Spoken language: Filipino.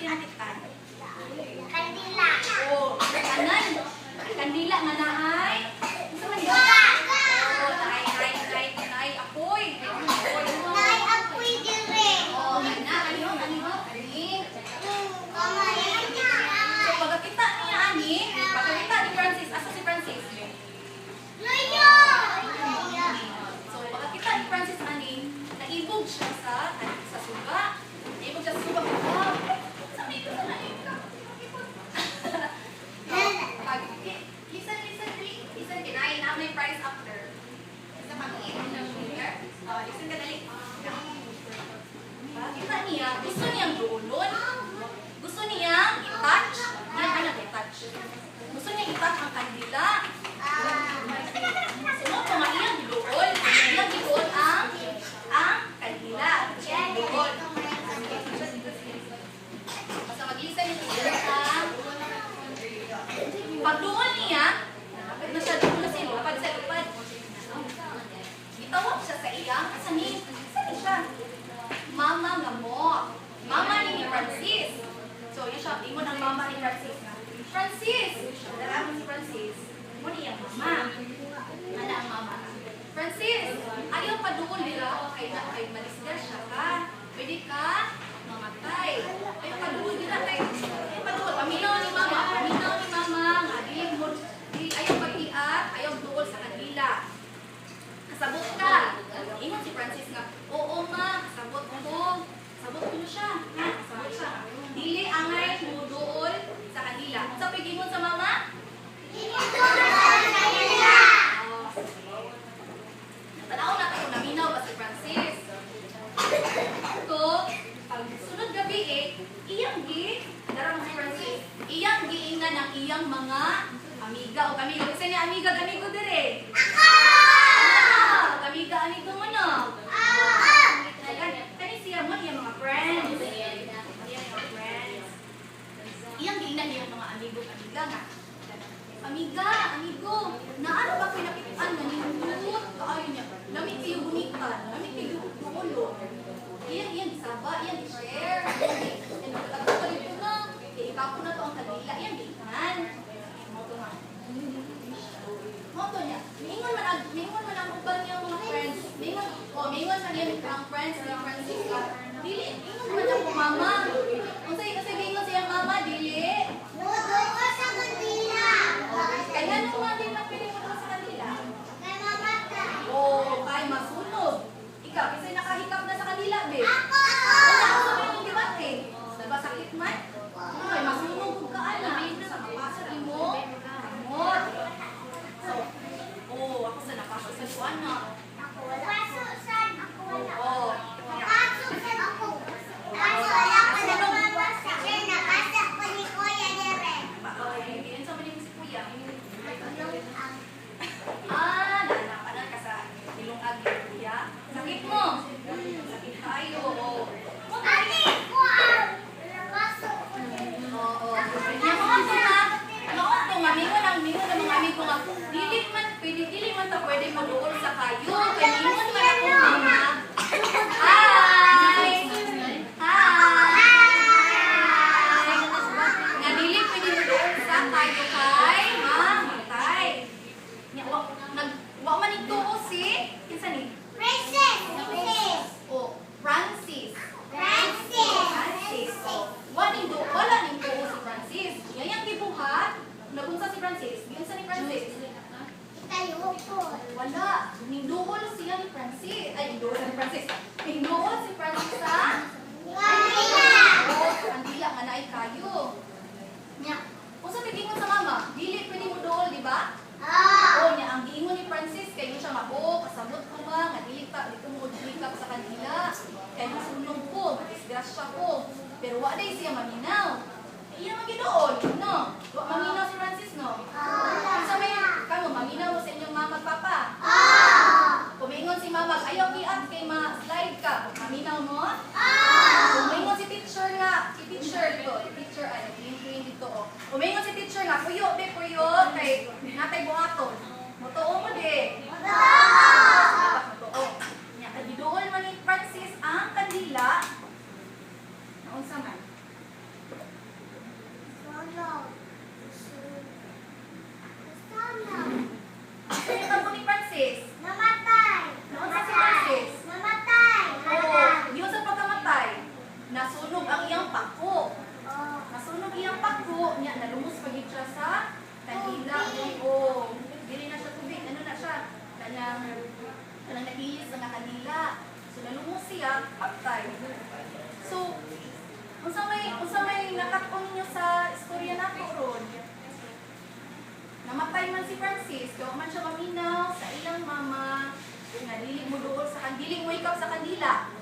kinakit-an? Kandila. Oh, kanan. Kandila nga naay. Isa man yun? Oh, naay apoy. Nay, apoy dire. Oh, ana, ano? So, pagkakita niya, pagkakita ni Francis, asa si Francis? Loyo. So, pagkakita ni Francis, naibog siya sa suga. Naibog siya sa suga. Wow! Saan ito sa naib ka? Listen, kinain na may prize after. Isa pag-iin. Listen ka dali. Kita niya, gusto niyang duulon. Gusto niyang i-touch. Gusto niyang i-touch ang kandila. Sunod ko nga iyang duol. Iyang duol ang kandila. Duol. Basta mag-listen niya ang pagduol niya, napit na siya doon na sila, lapad sa lupad. Itawag siya sa iyang, saan siya? Mama nga mo. Mama ni Francis. So, yun siya, ingon ang mama ni Francis nga. Francis! Dala mo si Francis. Mo niyang mama. Ana ang mama. Francis! Ayaw pa doon nila. Kay malisgas siya ka. Pwede ka mamatay. Ayaw pa doon nila. Ayaw pa doon. Paminaw ni mama. Nga, ayaw pag-iat. Ayaw doon sa kanila. Kasabot ka. Ingon si Francis nga, oo ma, kasabot ko. Kasabot ko siya. Kasabot siya. Dili angay mo doon sa kanila. Sa pag-ingon sa mama? Ingon sa kanila. Natanaw na tayo, naminaw ba si Francis? So, pag sunod gabi iyang darang si Francis, iyang giingan ang iyang mga amiga o kamigo. Kasi niya amigo dire. Amiga, amigo mo no? Kani siya mo, yung mga friends. Iyang giingnan yung mga amiga nga. Amigo, naano ba pinakitaan na nindot? Kaayon niya, lamig kayo bunitan, lamig kayo bukulo. Iyang isaba, iyang i-share. Iyang nagkatagod ito na. Ikapo na to ang kanila, iyang giingnan. Moto niya. Mingon man ang uban niya mga friends. Mingon man niya ang friends ni Francis. Dili, mingon man ako mama. Kung kasi mingon siya mama, dili. Mudo ko sa kanila. Kaya ano nga din lang pwede mo sa kanila? Kay mamatay. Oo, kay masunog. Ikaw, kasi nakahikap na sa kanila, be. Ako! Wala ako sa yung debate. Diba sakit man? Ay, masunog kung kaala. Sa mapasar mo. Amot. Ako sa nakapagsaluan na. Ako wala. Pasusan. Ako wala. Oo. Pasusan ako. Kaso wala ko nagmamasa. Sir, nakasa ko ni Kuya Nere. Hindi sa maning si Kuya. Tulong ang Nanapanan ka sa ilong-ag ni Kuya. Sakit mo. Sakit tayo. ate ko ang nakaso ko din. Oo. Yung mga mga mingon ang mga amigo nga. Dili man ta pwede mag-uol sa kayo. Kaya mingon man ako mama. Hi! Nga dili pwede mag-uol sa kayo kay mamatay. Wa man ito si kinsa ni? Princess! Francis. Francis! Wala ning tuo si Francis. Yang gibuhat. Nagunsa si Francis? Giunsa ni Francis? Tayo ko. Wala. Ninduol siya ni Francis. Ay, ninduol si Francis. Ninduol si Francis sa Kanila! Kandila nga naay kayo. Nya, kung sa tigingon sa mama, dili pwede mo dool, di ba? Oo, nya ang giingon ni Francis kay mo siya mao, kasabot ko ba nga dili ko mo likap sa kanila. Kay masunog ko, madisgrasya ko. Pero wa day siya maminaw. Iya magidoon, no? Wa maminaw si Francis, no? Sa may kamo maminaw mo sa inyong mama at papa. Kumingon si mama, ayaw giat kay ma-slide ka. Maminaw mo? Kumingon si teacher nga, si teacher ay green dito oh. Kumingon si teacher nga, puyo kay natay buhaton. Motoo mo di. Motoo. Nya kadiduol man ni Francis ang kandila. Naunsa man? dako niya nalumos pa gid siya sa kanila. O dili na siya tubig, ano na siya? Kanang nahiyos na kanila. So nalumos siya, patay. So unsa may nakakon niyo sa istorya nato ron? Namatay man si Francis, kaya man siya maminaw sa ilang mama, nga dili mo duol sa kanila, dili mo ikaw sa kanila.